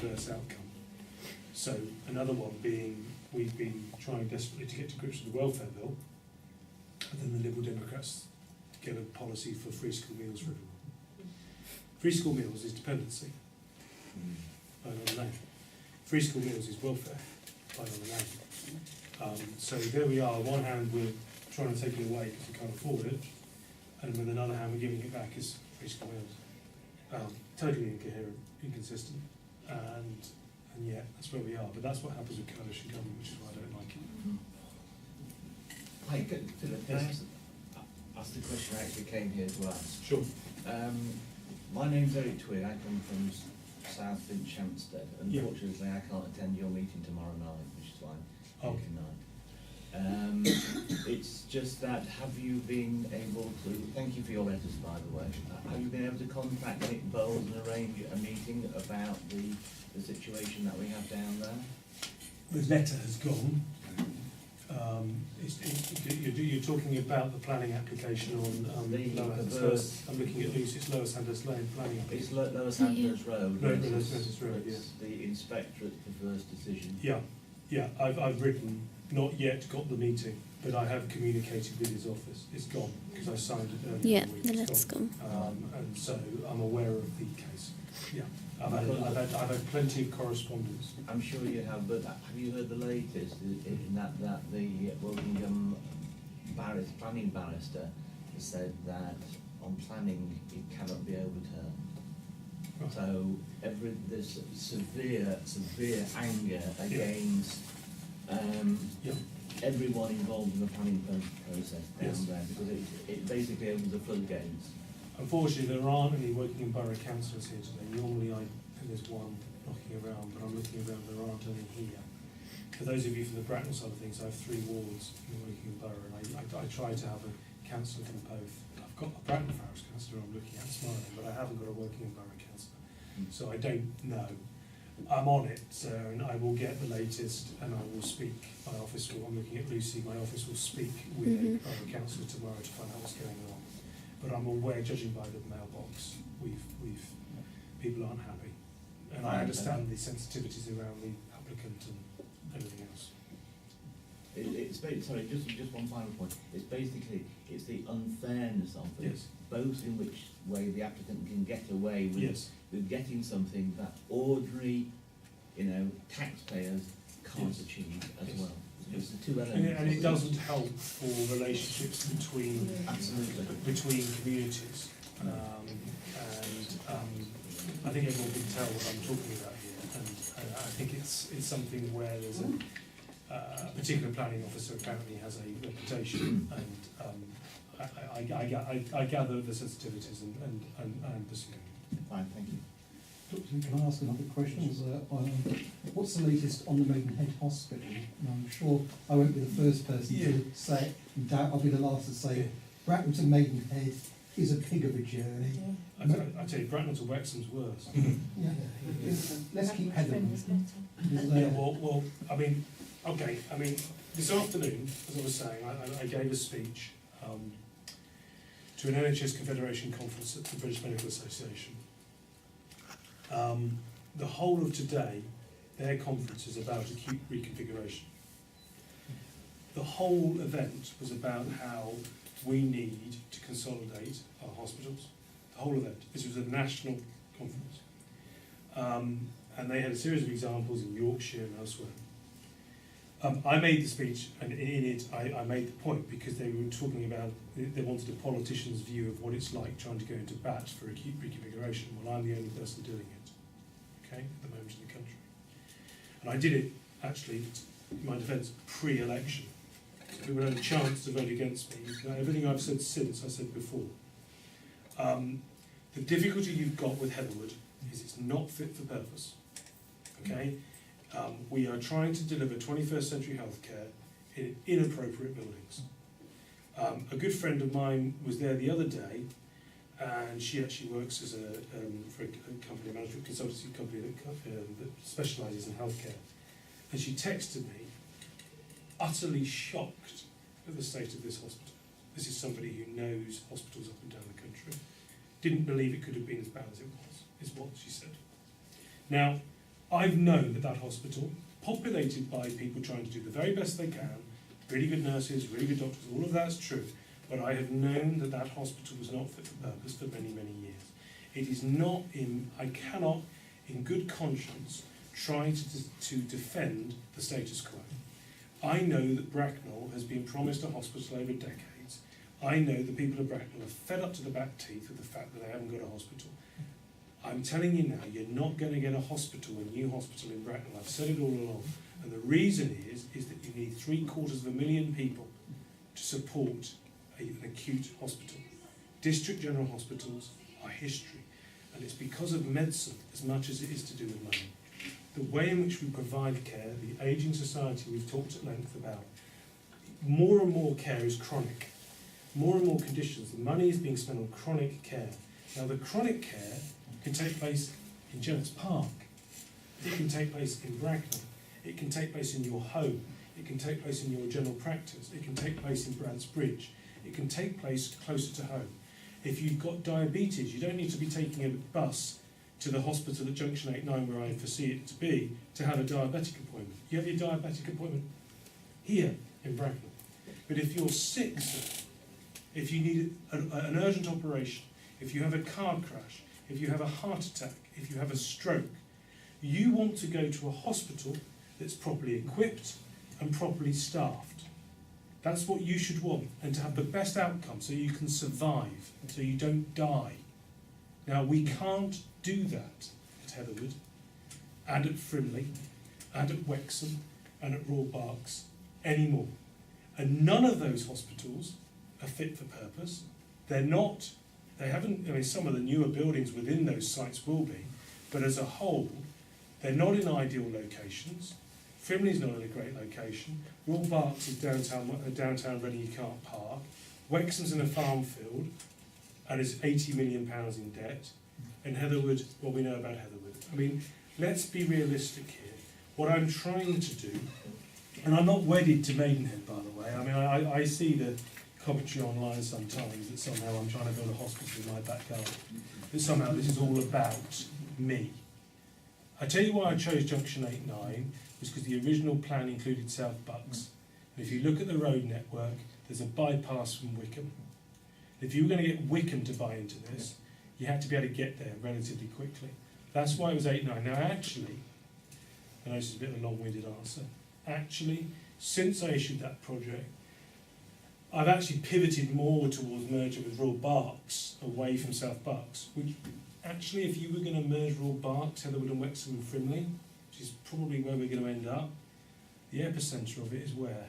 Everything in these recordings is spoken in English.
adverse outcome. So another one being, we've been trying desperately to get to grips with the welfare bill, and then the Liberal Democrats get a policy for free school meals for everyone. Free school meals is dependency, by another name. Free school meals is welfare, by another name. So there we are. On one hand, we're trying to take it away because we can't afford it, and with another hand, we're giving it back as free school meals. Totally incoherent, inconsistent, and yet that's where we are. But that's what happens with coalition government, which is why I don't like it. Hi, Philip. Can I ask the question I actually came here to ask? Sure. My name's Eric Twig. I come from South Finchampstead. Unfortunately, I can't attend your meeting tomorrow night, which is why I'm here tonight. It's just that, have you been able to, thank you for your letters by the way, have you been able to contact Nick Bowles and arrange a meeting about the situation that we have down there? The letter has gone. You're talking about the planning application on Lower Sandhurst. I'm looking at Lucy, it's Lower Sandhurst Lane planning application. It's Lower Sandhurst Road. Lower Sandhurst Road, yes. The inspectorate's first decision. Yeah. I've written, not yet got the meeting, but I have communicated with his office. It's gone because I signed it earlier. Yeah, in the week. the letter's gone. And so I'm aware of the case. Yeah. I've had plenty of correspondence. I'm sure you have, but have you heard the latest in that the Wokingham planning barrister has said that on planning it cannot be overturned? Right. So there's severe anger against everyone involved in the planning process down there, because it basically opens the floodgates. Unfortunately, there aren't any Wokingham Borough councillors here today. Normally, there's one knocking around, but I'm looking around, there aren't any here. For those of you from the Bracknell side of things, I have 3 wards in Wokingham Borough, and I try to have a councillor from both. I've got a Bracknell Parish councillor I'm looking at smiling, but I haven't got a Wokingham Borough councillor. So I don't know. I'm on it, and I will get the latest, and I will speak. My office will, I'm looking at Lucy, my office will speak with a borough councillor tomorrow to find out what's going on. But I'm aware, judging by the mailbox, people aren't happy, and I understand the sensitivities around the applicant and everything else. Sorry, just one final point. It's the unfairness of it, both in which way the applicant can get away with getting something that ordinary, taxpayers can't achieve as well. It's the 2 elements. And it doesn't help for relationships between communities. I think everyone can tell what I'm talking about here, and I think it's something where there's a particular planning officer apparently has a reputation, and I gather the sensitivities and I'm pursuing. Fine, thank you. Can I ask another question? What's the latest on the Maidenhead Hospital? And I'm sure I won't be the first person to say it. In doubt, I'll be the last to say Bracknell to Maidenhead is a pig of a journey. I tell you, Bracknell to Wrexham's worse. Let's keep heading. Well, this afternoon, as I was saying, I gave a speech to an NHS Confederation conference at the British Medical Association. The whole of today, their conference is about acute reconfiguration. The whole event was about how we need to consolidate our hospitals. The whole event. This was a national conference. And they had a series of examples in Yorkshire and elsewhere. I made the speech, and in it I made the point because they were talking about, they wanted a politician's view of what it's like trying to go into bat for acute reconfiguration. Well, I'm the only person doing it, okay, at the moment in the country. And I did it, actually, in my defence, pre-election. So people had a chance to vote against me. Now, everything I've said since, I said before. The difficulty you've got with Heatherwood is it's not fit for purpose, okay? We are trying to deliver 21st century healthcare in inappropriate buildings. A good friend of mine was there the other day, and she actually works as for a company, a management consultancy company that specialises in healthcare. And she texted me, utterly shocked at the state of this hospital. This is somebody who knows hospitals up and down the country. Didn't believe it could have been as bad as it was, is what she said. Now, I've known that hospital, populated by people trying to do the very best they can, really good nurses, really good doctors, all of that's true, but I have known that hospital was not fit for purpose for many, many years. It is not I cannot, in good conscience, try to defend the status quo. I know that Bracknell has been promised a hospital over decades. I know the people of Bracknell are fed up to the back teeth with the fact that they haven't got a hospital. I'm telling you now, you're not going to get a hospital, a new hospital in Bracknell. I've said it all along. And the reason is that you need 750,000 people to support an acute hospital. District general hospitals are history. And it's because of medicine as much as it is to do with money. The way in which we provide care, the ageing society we've talked at length about, more and more care is chronic. More and more conditions, the money is being spent on chronic care. Now the chronic care can take place in Jennett's Park, it can take place in Bracknell, it can take place in your home, it can take place in your general practice, it can take place in Brands Bridge, it can take place closer to home. If you've got diabetes, you don't need to be taking a bus to the hospital at Junction 89 where I foresee it to be to have a diabetic appointment. You have your diabetic appointment here in Bracknell. But if you're sick, sir, if you need an urgent operation, if you have a car crash, if you have a heart attack, if you have a stroke, you want to go to a hospital that's properly equipped and properly staffed. That's what you should want, and to have the best outcome so you can survive, so you don't die. Now, we can't do that at Heatherwood, and at Frimley, and at Wexham, and at Royal Berks anymore. And none of those hospitals are fit for purpose. They're not. They haven't, I mean, some of the newer buildings within those sites will be, but as a whole, they're not in ideal locations. Frimley's not in a great location. Royal Berks is downtown Reading, you can't park. Wexham's in a farm field and is £80 million in debt. And Heatherwood, what we know about Heatherwood. I mean, let's be realistic here. What I'm trying to do, and I'm not wedded to Maidenhead, by the way. I mean, I see the commentary online sometimes that somehow I'm trying to build a hospital in my backyard. That somehow this is all about me. I tell you why I chose Junction 89 was because the original plan included South Bucks. And if you look at the road network, there's a bypass from Wickham. If you were going to get Wickham to buy into this, you had to be able to get there relatively quickly. That's why it was 89. Now actually, I know this is a bit of a long-winded answer, actually, since I issued that project, I've actually pivoted more towards merger with Royal Berks away from South Bucks, which actually, if you were going to merge Royal Berks, Heatherwood and Wexham and Frimley, which is probably where we're going to end up, the epicentre of it is where?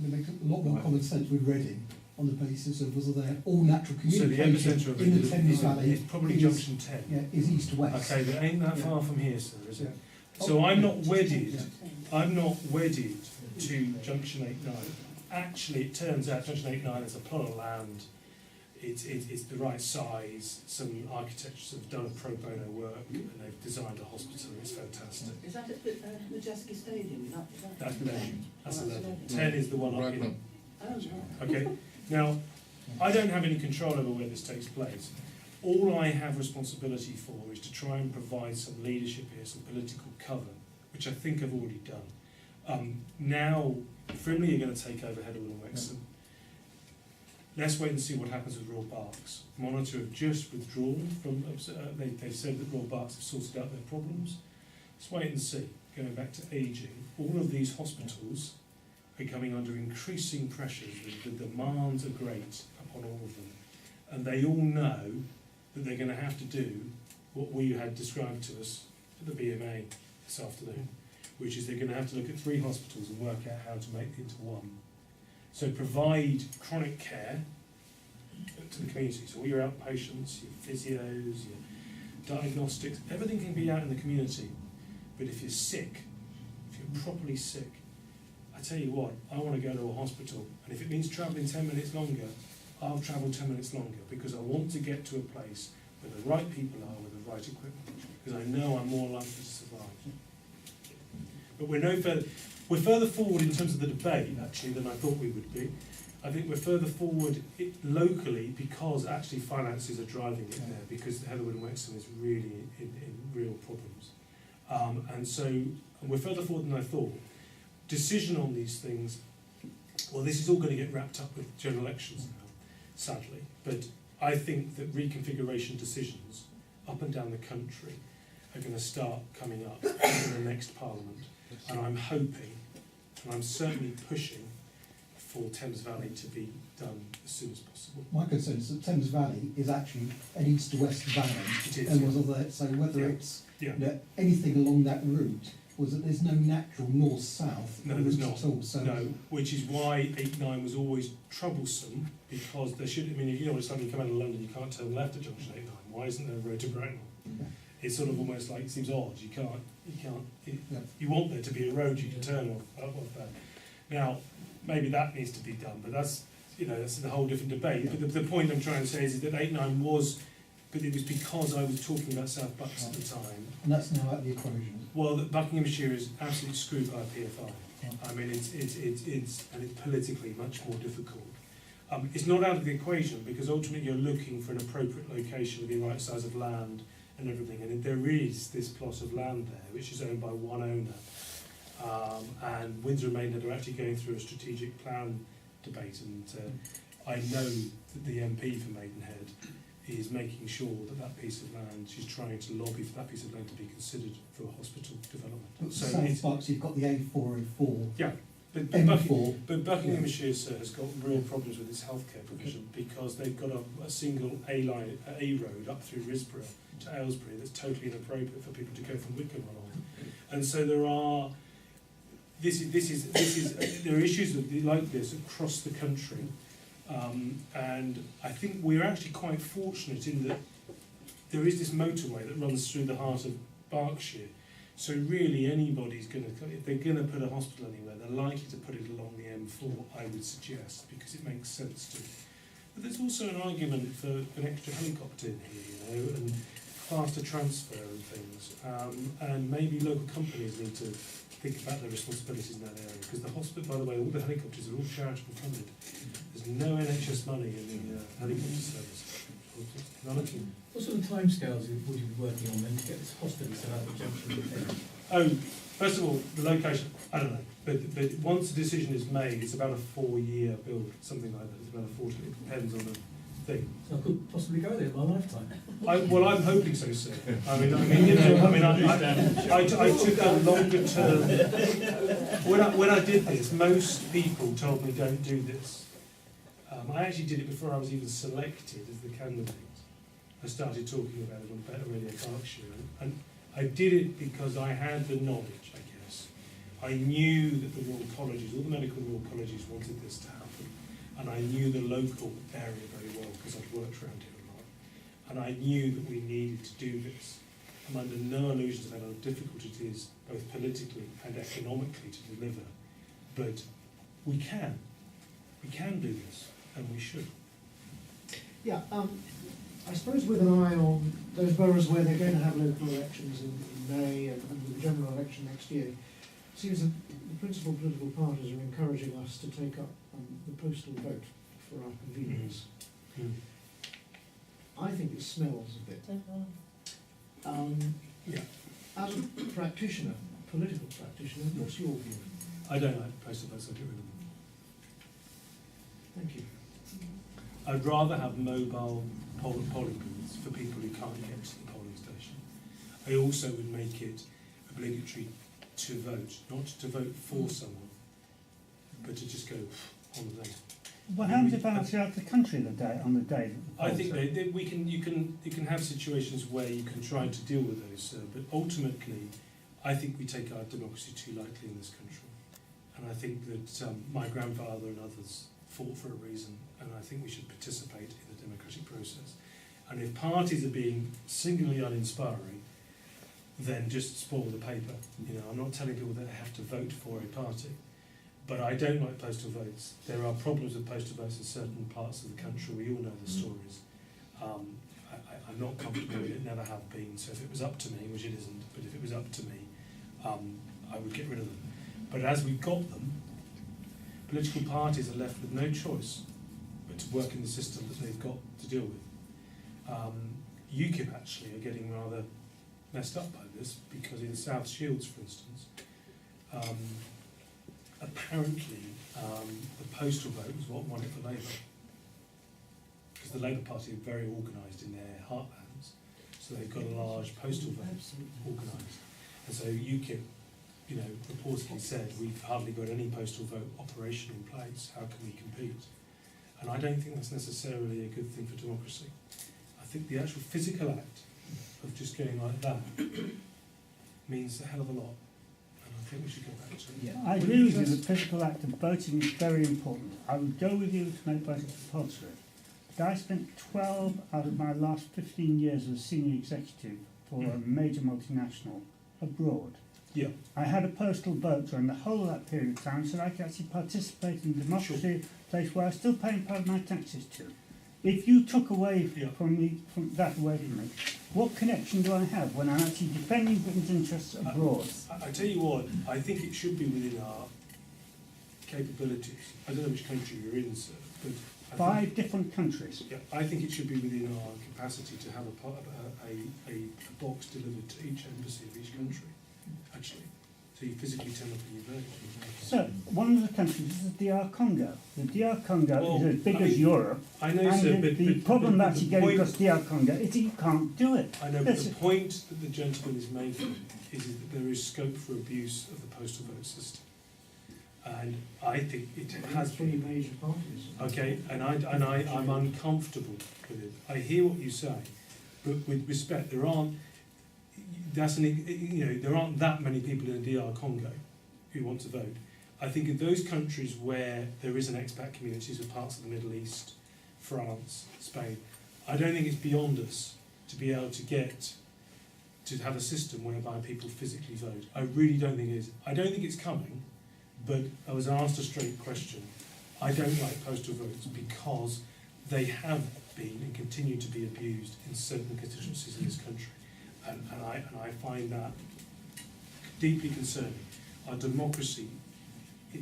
It makes a lot more common sense with Reading on the basis of was there all natural So the communication epicentre of in it the Thames Valley. is probably is- Junction 10. Yeah, is east to west. Okay, but ain't that Yeah. far from here, sir, is it? Yeah. So I'm not wedded. Yeah. I'm not wedded to Junction 89. Actually, it turns out Junction 89 is a plot of land. It's the right size. Some architects have done a pro bono work and they've designed a hospital. It's fantastic. Is that at the Majeski Stadium? Is that That's 11. That's Oh, that's 11. 11. 10 is the one up here. Oh, right. Okay. Now, I don't have any control over where this takes place. All I have responsibility for is to try and provide some leadership here, some political cover, which I think I've already done. Now, Frimley are going to take over Heatherwood and Wexham. Let's wait and see what happens with Royal Berks. Monitor have just withdrawn from, they've said that Royal Berks have sorted out their problems. Let's wait and see. Going back to ageing, all of these hospitals are coming under increasing pressures. The demands are great upon all of them. And they all know that they're going to have to do what we had described to us at the BMA this afternoon, which is they're going to have to look at 3 hospitals and work out how to make it into one. So provide chronic care to the community. So all your outpatients, your physios, your diagnostics, everything can be out in the community. But if you're sick, if you're properly sick, I tell you what, I want to go to a hospital, and if it means travelling 10 minutes longer, I'll travel 10 minutes longer, because I want to get to a place where the right people are with the right equipment, because I know I'm more likely to survive. But we're further forward in terms of the debate, actually, than I thought we would be. I think we're further forward locally because actually finances are driving it there, because Heatherwood and Wexham is really in real problems. And so we're further forward than I thought. Decision on these things, well, this is all going to get wrapped up with general elections now, sadly. But I think that reconfiguration decisions up and down the country are going to start coming up in the next Parliament. And I'm hoping, and I'm certainly pushing, for Thames Valley to be done as soon as possible. My concern is that Thames Valley is actually an east to west valley. It is. And was other, so whether it's anything along that route, was that there's no natural north-south route at all. So no, which is why 8-9 was always troublesome, because there should, I mean, you know, it's like you come out of London, you can't turn left at junction 8-9. Why isn't there a road to Bracknell? Yeah. It's sort of almost like, it seems odd, you want there to be a road you can turn off that. Now, maybe that needs to be done, but that's a whole different debate. But the point I'm trying to say is that 8-9 was, but it was because I was talking about South Bucks at the time. And that's now out of the equation. Well, Buckinghamshire is absolutely screwed by PFI. I mean, it's politically much more difficult. It's not out of the equation because ultimately you're looking for an appropriate location with the right size of land and everything. And there is this plot of land there which is owned by one owner. And Windsor and Maidenhead are actually going through a strategic plan debate. And I know that the MP for Maidenhead is making sure that piece of land, she's trying to lobby for that piece of land to be considered for a hospital development. But So South Bucks, you've got the A404. Yeah, but M4. But Buckinghamshire has got real problems with its healthcare provision because they've got a single A road up through Risborough to Aylesbury that's totally inappropriate for people to go from Wickham along. And so there are there are issues like this across the country. And I think we're actually quite fortunate in that there is this motorway that runs through the heart of Berkshire. So really anybody's going to, if they're going to put a hospital anywhere, they're likely to put it along the M4, I would suggest, because it makes sense to. But there's also an argument for an extra helicopter in here, and faster transfer and things. And maybe local companies need to think about their responsibilities in that area, because the hospital, by the way, all the helicopters are all charitable funded. There's no NHS money in the helicopter service. None at all. What sort of timescales would you be working on then to get this hospital set up at Junction 10? Oh, first of all, the location, I don't know. But once a decision is made, it's about a 4-year build, something like that. It's about a 40, it depends on the thing. So I could possibly go there in my lifetime. Well, I'm hoping so, sir. I took a longer term. When I did this, most people told me don't do this. I actually did it before I was even selected as the candidate. I started talking about it on Better Radio Berkshire, and I did it because I had the knowledge, I guess. I knew that the Royal Colleges, all the medical Royal Colleges wanted this to happen, and I knew the local area very well because I'd worked around here a lot, and I knew that we needed to do this. I'm under no illusions about how difficult it is, both politically and economically, to deliver, but we can do this, and we should. Yeah, I suppose with an eye on those boroughs where they're going to have local elections in May and the general election next year, it seems that the principal political parties are encouraging us to take up the postal vote for our convenience. I think it smells a bit. As a practitioner, political practitioner, what's your view? I don't like postal votes, I get rid of them. Thank you. I'd rather have mobile polling booths for people who can't get to the polling station. I also would make it obligatory to vote, not to vote for someone, but to just go on the day. What happens if I'm actually out of the country on the day that the I polls think are? you can have situations where you can try to deal with those, but ultimately, I think we take our democracy too lightly in this country, and I think that my grandfather and others fought for a reason, and I think we should participate in the democratic process. And if parties are being singularly uninspiring, then just spoil the paper. I'm not telling people that they have to vote for a party, but I don't like postal votes. There are problems with postal votes in certain parts of the country. We all know the stories. I'm not comfortable with it, never have been. So if it was up to me, which it isn't, but if it was up to me, I would get rid of them. But as we've got them, political parties are left with no choice but to work in the system that they've got to deal with. UKIP actually are getting rather messed up by this because in South Shields, for instance, apparently the postal vote was what won it for Labour. Because the Labour Party are very organised in their heartlands, so they've got a large postal vote organised. And so UKIP, you know, reportedly said, we've hardly got any postal vote operation in place, how can we compete? And I don't think that's necessarily a good thing for democracy. I think the actual physical act of just going like that means a hell of a lot. And I think we should go back to it. Yeah. I agree with you, the physical act of voting is very important. I would go with you to make voting compulsory. But I spent 12 out of my last 15 years as a senior executive for a major multinational abroad. Yeah. I had a postal vote during the whole of that period of time, so I could actually participate in democracy, a place where I was still paying part of my taxes to. If you took away from that away from me, what connection do I have when I'm actually defending Britain's interests abroad? I tell you what, I think it should be within our capabilities. I don't know which country you're in, sir, but I 5 different countries. think, yeah, I think it should be within our capacity to have a box delivered to each embassy of each country, actually. So you physically turn up and you vote. So, one of the countries is the DR Congo. The DR Congo Well, is as big I as mean, Europe, I know, and sir, the problem that you get across DR Congo is that you can't do it. I know, but That's the it. point that the gentleman is making is that there is scope for abuse of the postal vote system. And I think it has three been. major parties. Okay, I'm uncomfortable with it. I hear what you say, but with respect, there aren't that many people in the DR Congo who want to vote. I think in those countries where there is an expat community, so parts of the Middle East, France, Spain, I don't think it's beyond us to be able to have a system whereby people physically vote. I really don't think it is. I don't think it's coming, but I was asked a straight question. I don't like postal votes because they have been and continue to be abused in certain constituencies in this country. And I find that deeply concerning. Our democracy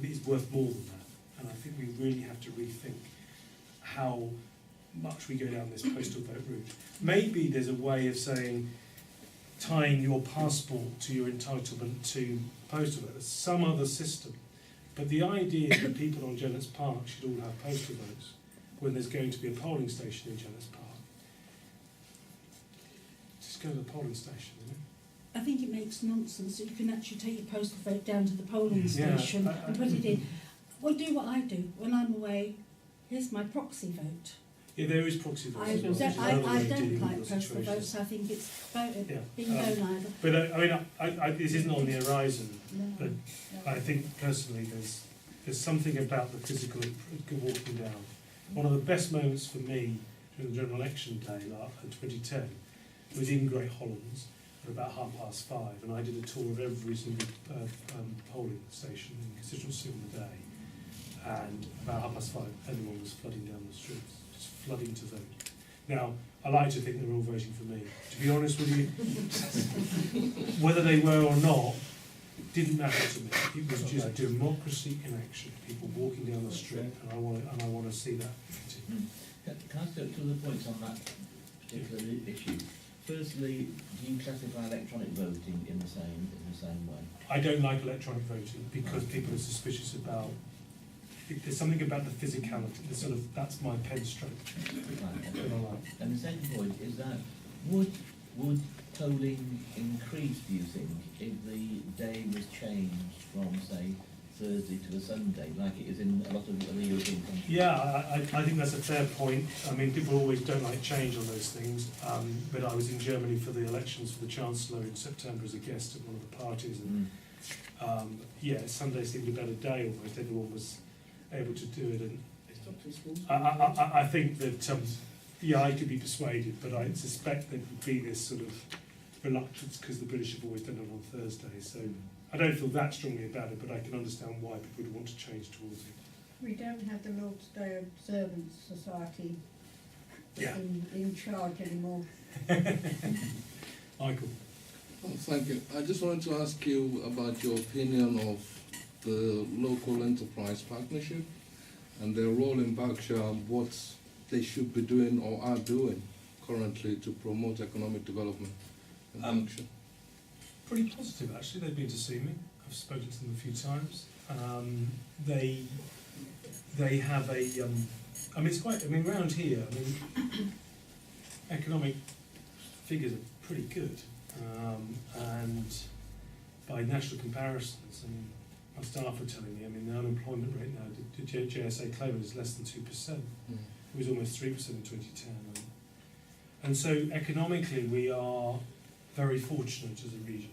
is worth more than that. And I think we really have to rethink how much we go down this postal vote route. Maybe there's a way of saying, tying your passport to your entitlement to postal vote. There's some other system. But the idea that people on Jennett's Park should all have postal votes when there's going to be a polling station in Jennett's Park, just go to the polling station, you know? I think it makes nonsense that you can actually take your postal vote down to the polling Yeah, station and put it in. Well, do what I do. When I'm away, here's my proxy vote. Yeah, there is proxy votes. I as well, which is another way don't of dealing with like your postal situation. votes. I think it's Yeah, bingo neither. But I mean, this isn't on the horizon. No, But no. I think personally, there's something about the physical walking down. One of the best moments for me during the general election day in 2010 was in Great Hollands at about 5:30, and I did a tour of every single polling station and constituency on the day. And about 5:30, everyone was flooding down the streets, just flooding to vote. Now, I like to think they were all voting for me. To be honest with you, whether they were or not, didn't matter to me. It was just democracy in action. People walking down the street, and I want to see that continue. Can I ask two other points on that particular issue? Firstly, do you classify electronic voting in the same way? I don't like electronic voting because people are suspicious about. There's something about the physicality. That's my pen stroke. Right. That I like. And the second point is that would polling increase, do you think, if the day was changed from, say, Thursday to a Sunday, like it is in a lot of other European countries? Yeah, I think that's a fair point. I mean, people always don't like change on those things. But I was in Germany for the elections for the Chancellor in September as a guest at one of the parties, and Sunday seemed a better day almost. Everyone was able to do it, and I think that I could be persuaded, but I suspect there would be this sort of reluctance because the British have always done it on Thursday. So I don't feel that strongly about it, but I can understand why people would want to change towards it. We don't have the Lord's Day Observance Society Yeah. in charge anymore. Michael. Oh, thank you. I just wanted to ask you about your opinion of the local enterprise partnership and their role in Berkshire, what they should be doing or are doing currently to promote economic development in Berkshire. Pretty positive actually. They've been to see me. I've spoken to them a few times. They have a. I mean, it's quite. I mean, around here, I mean, economic figures are pretty good, and by national comparisons, I mean, my staff were telling me. I mean, the unemployment rate now, the JSA Clover is less than 2%. It was almost 3% in 2010, and so economically, we are very fortunate as a region.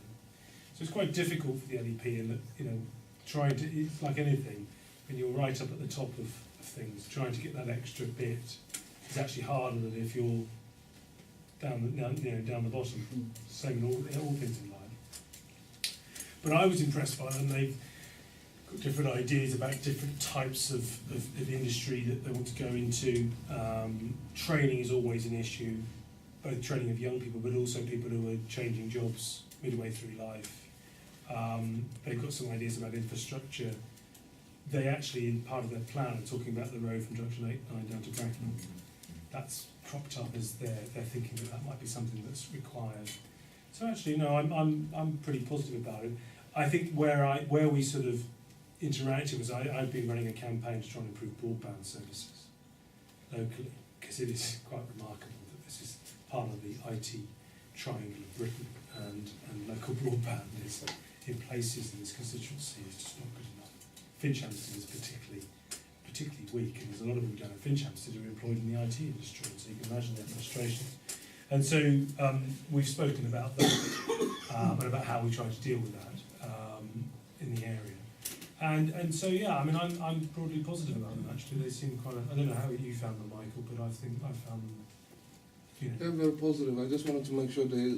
So it's quite difficult for the LEP, and trying to, it's like anything, when you're right up at the top of things, trying to get that extra bit is actually harder than if you're down the bottom. Same in all things in life. But I was impressed by them. They've got different ideas about different types of industry that they want to go into. Training is always an issue, both training of young people, but also people who are changing jobs midway through life. They've got some ideas about infrastructure. They actually, in part of their plan, are talking about the road from Junction 8 down to Bracknell. That's cropped up as they're thinking that might be something that's required. So actually, no, I'm pretty positive about it. I think where we sort of interacted was I've been running a campaign to try and improve broadband services locally, because it is quite remarkable that this is part of the IT triangle of Britain, and local broadband is in places in this constituency is just not good enough. Finchampstead is particularly weak, and there's a lot of people down at Finchampstead who are employed in the IT industry, so you can imagine their frustration. And so we've spoken about that and about how we try to deal with that in the area. And so yeah, I mean I'm broadly positive about them actually. They seem quite. I don't know how you found them, Michael, but I think I found them. They're very positive. I just wanted to make sure they